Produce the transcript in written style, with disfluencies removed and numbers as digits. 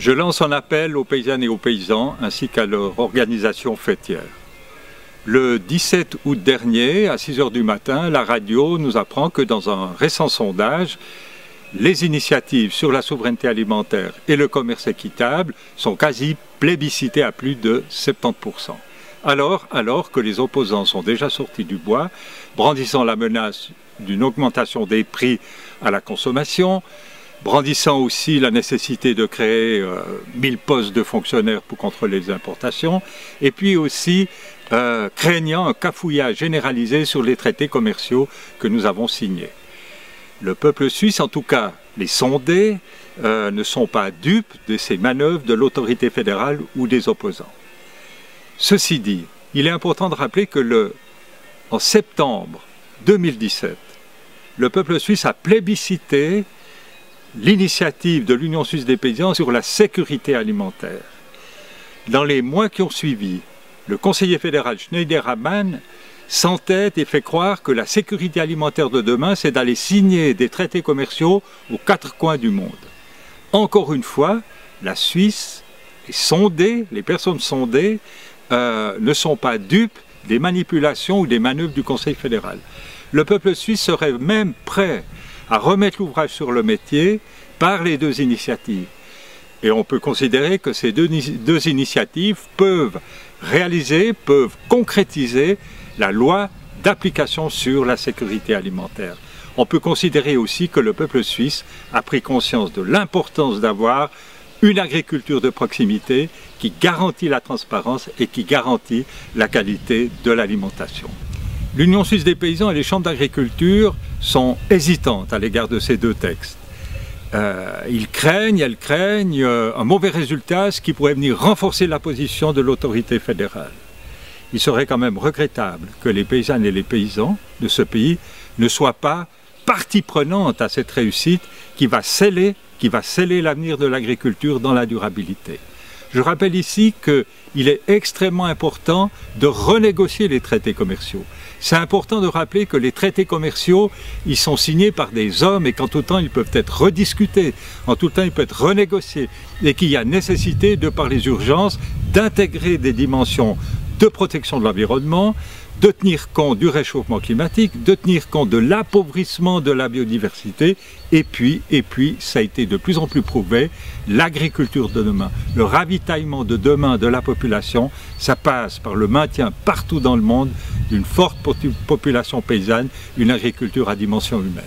Je lance un appel aux paysannes et aux paysans ainsi qu'à leur organisation fêtière. Le 17 août dernier, à 6 h du matin, la radio nous apprend que dans un récent sondage, les initiatives sur la souveraineté alimentaire et le commerce équitable sont quasi plébiscitées à plus de 70%. Alors que les opposants sont déjà sortis du bois, brandissant la menace d'une augmentation des prix à la consommation, brandissant aussi la nécessité de créer 1000 postes de fonctionnaires pour contrôler les importations, et puis aussi craignant un cafouillage généralisé sur les traités commerciaux que nous avons signés. Le peuple suisse, en tout cas les sondés, ne sont pas dupes de ces manœuvres de l'autorité fédérale ou des opposants. Ceci dit, il est important de rappeler que en septembre 2017, le peuple suisse a plébiscité l'initiative de l'Union suisse des paysans sur la sécurité alimentaire. Dans les mois qui ont suivi, le conseiller fédéral Schneiderman s'entête et fait croire que la sécurité alimentaire de demain, c'est d'aller signer des traités commerciaux aux 4 coins du monde. Encore une fois, la Suisse, les personnes sondées, ne sont pas dupes des manipulations ou des manœuvres du Conseil fédéral. Le peuple suisse serait même prêt à remettre l'ouvrage sur le métier par les deux initiatives. Et on peut considérer que ces deux initiatives peuvent concrétiser la loi d'application sur la sécurité alimentaire. On peut considérer aussi que le peuple suisse a pris conscience de l'importance d'avoir une agriculture de proximité qui garantit la transparence et qui garantit la qualité de l'alimentation. L'Union suisse des paysans et les chambres d'agriculture sont hésitantes à l'égard de ces deux textes. Elles craignent un mauvais résultat, ce qui pourrait venir renforcer la position de l'autorité fédérale. Il serait quand même regrettable que les paysannes et les paysans de ce pays ne soient pas partie prenante à cette réussite qui va sceller l'avenir de l'agriculture dans la durabilité. Je rappelle ici qu'il est extrêmement important de renégocier les traités commerciaux. C'est important de rappeler que les traités commerciaux, ils sont signés par des hommes et qu'en tout temps, ils peuvent être rediscutés, en tout temps, ils peuvent être renégociés et qu'il y a nécessité, de par les urgences, d'intégrer des dimensions de protection de l'environnement, de tenir compte du réchauffement climatique, de tenir compte de l'appauvrissement de la biodiversité, et puis, ça a été de plus en plus prouvé, l'agriculture de demain, le ravitaillement de demain de la population, ça passe par le maintien partout dans le monde d'une forte population paysanne, une agriculture à dimension humaine.